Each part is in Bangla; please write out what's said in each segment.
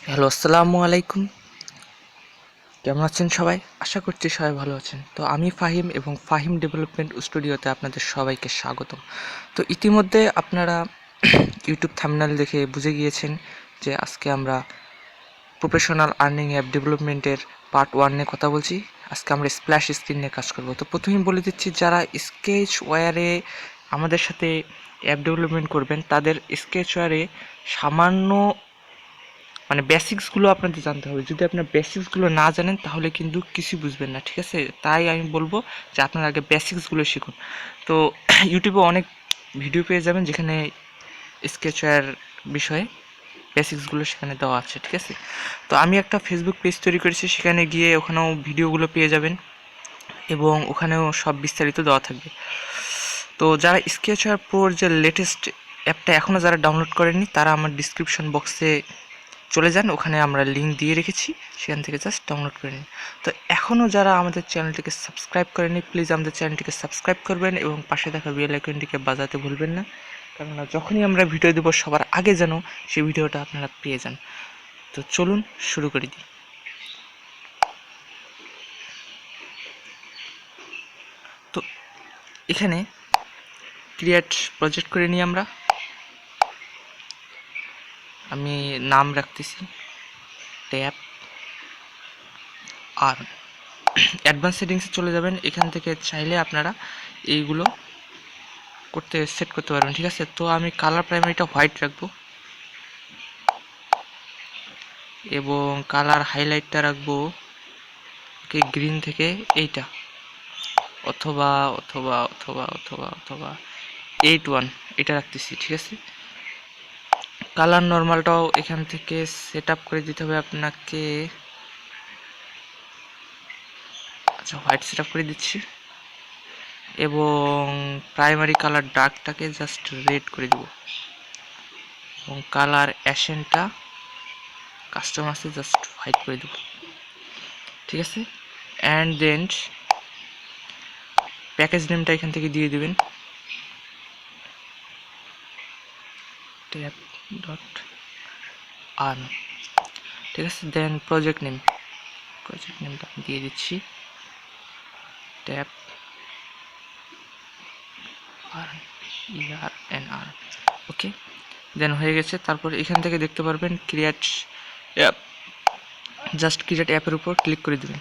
হ্যালো, আসসালামু আলাইকুম। কেমন আছেন সবাই? আশা করছি সবাই ভালো আছেন। তো আমি ফাহিম এবং ফাহিম ডেভেলপমেন্ট স্টুডিওতে আপনাদের সবাইকে স্বাগতম। তো ইতিমধ্যে আপনারা ইউটিউব থাম্বনেল দেখে বুঝে গিয়েছেন যে আজকে আমরা প্রফেশনাল আর্নিং অ্যাপ ডেভেলপমেন্টের পার্ট 1 নিয়ে কথা বলছি। আজকে আমরা স্প্ল্যাশ স্ক্রিন নিয়ে কাজ করব। তো প্রথমেই বলে দিচ্ছি, যারা স্কেচওয়্যারে আমাদের সাথে অ্যাপ ডেভেলপমেন্ট করবেন তাদের স্কেচওয়্যারে সামান্য বেসিক্সগুলো আপনাদের জানতে হবে। যদি আপনার বেসিক্সগুলো না জানেন তাহলে কিন্তু কিছুই বুঝবেন না, ঠিক আছে? তাই আমি বলবো যে আপনারা আগে বেসিক্সগুলো শিখুন। তো ইউটিউবে অনেক ভিডিও পেয়ে যাবেন যেখানে স্কেচওয়্যার বিষয়ে বেসিক্সগুলো সেখানে দেওয়া আছে, ঠিক আছে? তো আমি একটা ফেসবুক পেজ তৈরি করেছি, সেখানে গিয়ে ওখানেও ভিডিওগুলো পেয়ে যাবেন এবং ওখানেও সব বিস্তারিত দেওয়া থাকবে। তো যারা স্কেচওয়্যার প্রোর যে লেটেস্ট অ্যাপটা এখনও যারা ডাউনলোড করেননি তারা আমার ডিসক্রিপশন বক্সে চলে যান, ওখানে আমরা লিঙ্ক দিয়ে রেখেছি, সেখান থেকে জাস্ট ডাউনলোড করে নিন। তো এখনও যারা আমাদের চ্যানেলটিকে সাবস্ক্রাইব করেনি প্লিজ আমাদের চ্যানেলটিকে সাবস্ক্রাইব করবেন এবং পাশে থাকা বেল আইকনটিকে বাজাতে ভুলবেন না, কেননা যখনই আমরা ভিডিও দেবো সবার আগে যেন সেই ভিডিওটা আপনারা পেয়ে যান। তো চলুন শুরু করে দিই। তো এখানে ক্রিয়েট প্রজেক্ট করে নিই আমি নাম রাখতেছি ট্যাপ আর অ্যাডভান্স সেটিংসে চলে যাবেন। এখান থেকে চাইলে আপনারা এইগুলো সেট করতে পারবেন, ঠিক আছে? তো আমি কালার প্রাইমারিটা হোয়াইট রাখবো এবং কালার হাইলাইটটা রাখবো গ্রিন থেকে এইটা, অথবা অথবা অথবা অথবা অথবা 8-1 এটা রাখতেছি, ঠিক আছে? কালার নর্মালটাও এখান থেকে সেট আপ করে দিতে হবে আপনাকে। আচ্ছা, হোয়াইট সেট আপ করে দিচ্ছি এবং প্রাইমারি কালার ডার্কটাকে জাস্ট রেড করে দেব এবং কালার অ্যাশেনটা কাস্টম আছে জাস্ট হোয়াইট করে দেব, ঠিক আছে? অ্যান্ড দেন প্যাকেজ নেমটা এখান থেকে দিয়ে দেবেন ট্যাপ ডট আর্ন, ঠিক আছে? দেন প্রজেক্ট নেমটা আমি দিয়ে দিচ্ছি ট্যাপ আর্ন, ERNR, ওকে। দেন হয়ে গেছে। তারপর এখান থেকে দেখতে পারবেন ক্রিয়েট অ্যাপ, জাস্ট ক্রিয়েট অ্যাপের উপর ক্লিক করে দেবেন,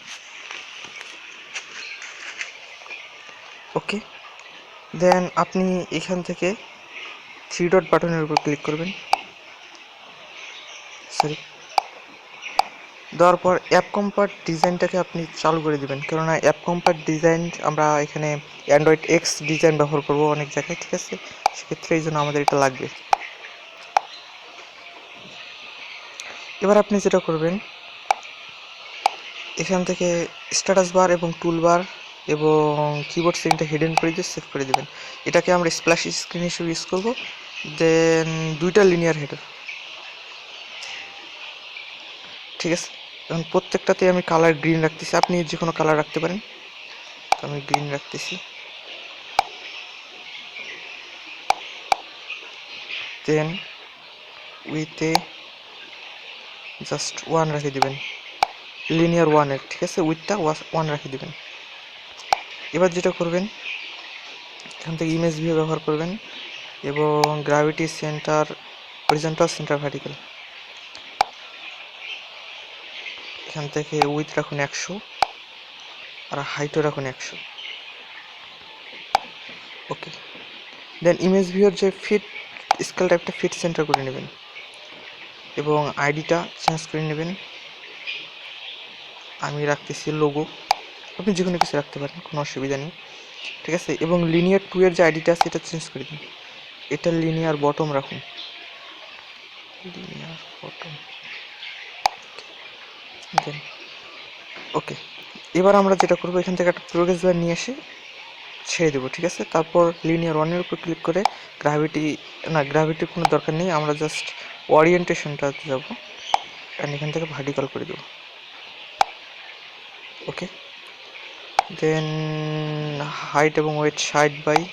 ওকে। দেন আপনি এখান থেকে 3 ডট বাটনের উপর ক্লিক করবেন, সরি, দেওয়ার পর অ্যাপ কম্পার্ট ডিজাইনটাকে আপনি চালু করে দেবেন, কেননা অ্যাপ কম্পার্ট ডিজাইন আমরা এখানে অ্যান্ড্রয়েড এক্স ডিজাইন ব্যবহার করব অনেক জায়গায়, ঠিক আছে? সেক্ষেত্রে এই জন্য আমাদের এটা লাগবে। এবার আপনি যেটা করবেন, এখান থেকে স্ট্যাটাস বার এবং টুল বার এবং কিবোর্ড সেটিংটা হিডেন করে দিয়ে সেভ করে দেবেন। এটাকে আমরা স্প্ল্যাশ স্ক্রিন হিসেবে ইউজ করব। দেন 2টা লিনিয়ার হেডার, ঠিক আছে? এখন প্রত্যেকটাতে আমি কালার গ্রিন রাখতেছি, আপনি যে কোনো কালার রাখতে পারেন, আমি গ্রিন রাখতেছি। দেন উইথে জাস্ট 1 রেখে দিবেন, লিনিয়ার 1-এর, ঠিক আছে? উইথটা 1 রেখে দিবেন। এবার যেটা করবেন, এখান থেকে ইমেজ ভিউ ব্যবহার করবেন এবং gravity centre horizontal, centre vertical, এখান থেকে উইথ রাখুন 100 আর হাইটও রাখুন 100, ওকে। দেন ইমেজ ভিউর যে ফিট স্কেল টাইপটা ফিট সেন্টার করে নেবেন এবং আইডিটা চেঞ্জ করে নেবেন। আমি রাখতেছি লোগো, আপনি যে কোনো কিছু রাখতে পারেন, কোনো অসুবিধা নেই, ঠিক আছে? এবং লিনিয়ার 2-এর যে আইডিটা আছে এটা চেঞ্জ করে দিন, এটা লিনিয়ার বটম রাখুন, লিনিয়ার বটম, দেন ওকে। এবার আমরা যেটা করবো, এখান থেকে একটা প্রোগ্রেস বার নিয়ে এসে ছেড়ে দেবো, ঠিক আছে? তারপর লিনিয়ার 1-এর উপর ক্লিক করে গ্র্যাভিটির কোনো দরকার নেই, আমরা জাস্ট ওরিয়েন্টেশনটা যাবো অ্যান্ড এখান থেকে ভার্টিক্যাল করে দেবো, ওকে। দেন হাইট এবং ওয়েট 60/65,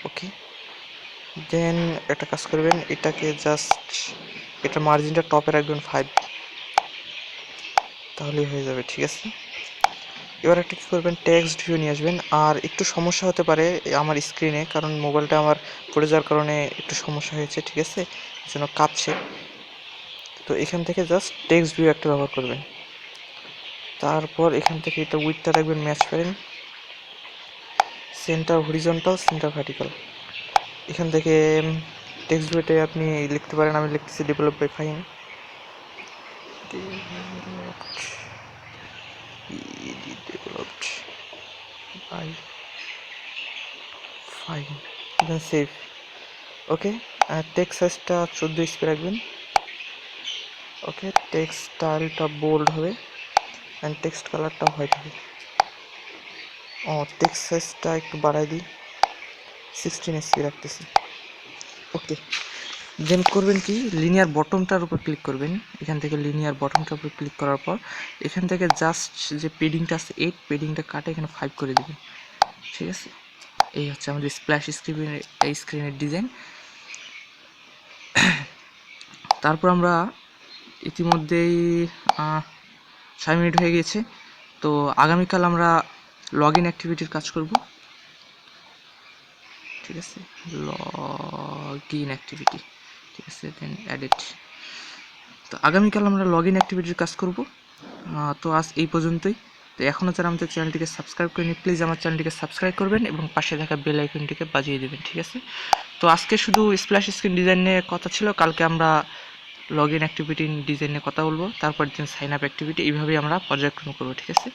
ওকে। দেন একটা কাজ করবেন, এটাকে জাস্ট এটা মার্জিনটা টপে রাখবেন 5, তাহলেই হয়ে যাবে। ঠিক আছে, এবার একটা কী করবেন, টেক্সট ভিউ নিয়ে আসবেন। আর একটু সমস্যা হতে পারে আমার স্ক্রিনে, কারণ মোবাইলটা আমার পড়ে যাওয়ার কারণে একটু সমস্যা হয়েছে। ঠিক আছে, এই জন্য কাঁপছে। তো এখান থেকে জাস্ট টেক্সট ভিউ একটা ব্যবহার করবেন। তারপর এখান থেকে এটা উইথটা রাখবেন ম্যাচ করেন, সেন্টার হরিজন্টাল, সেন্টার ভার্টিক্যাল। এখান থেকে টেক্সট ভিউতে আপনি লিখতে পারেন, আমি লিখতেছি develop by Fahim, developed by Fahim, then save. Okay, text সাইজটা 14 ইঞ্চি রাখবেন। ওকে, টেক্সট স্টাইলটা বোল্ড হবে অ্যান্ড টেক্সট কালারটা হোয়াইট হবে। টেক্সট সাইজটা একটু বাড়াই দিই, 16 ইঞ্চি রাখতেছি। ওকে, দেন করবেন কি, লিনিয়ার বটমটার উপর ক্লিক করবেন। এখান থেকে লিনিয়ার বটমটার উপর ক্লিক করার পর এখান থেকে জাস্ট যে পেডিংটা আছে 8, পেডিংটা কাটে এখানে 5 করে দেবেন। ঠিক আছে, এই হচ্ছে আমাদের স্প্ল্যাশ স্ক্রিনের এই স্ক্রিনের ডিজাইন। তারপর আমরা ইতিমধ্যেই 6 মিনিট হয়ে গেছে। তো আগামীকাল আমরা লগ ইন অ্যাক্টিভিটির কাজ করব। ঠিক আছে, লগ ইন অ্যাক্টিভিটি, ঠিক আছে, দেন এডিট। তো আগামীকাল আমরা লগ ইন অ্যাক্টিভিটির কাজ করব। তো আজ এই পর্যন্তই। তো এখনও যারা আমাদের চ্যানেলটিকে সাবস্ক্রাইব করেনি, প্লিজ আমার চ্যানেলটিকে সাবস্ক্রাইব করবেন এবং পাশে থাকা বেল আইকনটিকে বাজিয়ে দেবেন। ঠিক আছে, তো আজকে শুধু স্প্ল্যাশ স্ক্রিন ডিজাইন নিয়ে কথা ছিল, কালকে আমরা লগ ইন অ্যাক্টিভিটি ডিজাইন নিয়ে কথা বলবো, তারপর দিন সাইন আপ অ্যাক্টিভিটি, এইভাবেই আমরা পর্যায়ক্রম করবো। ঠিক আছে,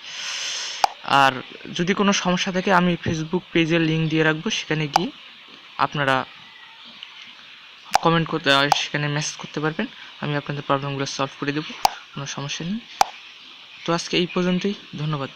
আর যদি কোনো সমস্যা থাকে আমি ফেসবুক পেজের লিঙ্ক দিয়ে রাখবো, সেখানে গিয়ে আপনারা কমেন্ট করতে, সেখানে মেসেজ করতে পারবেন, আমি আপনাদের প্রবলেমগুলো সলভ করে দেবো, কোনো সমস্যা নেই। তো আজকে এই পর্যন্তই, ধন্যবাদ।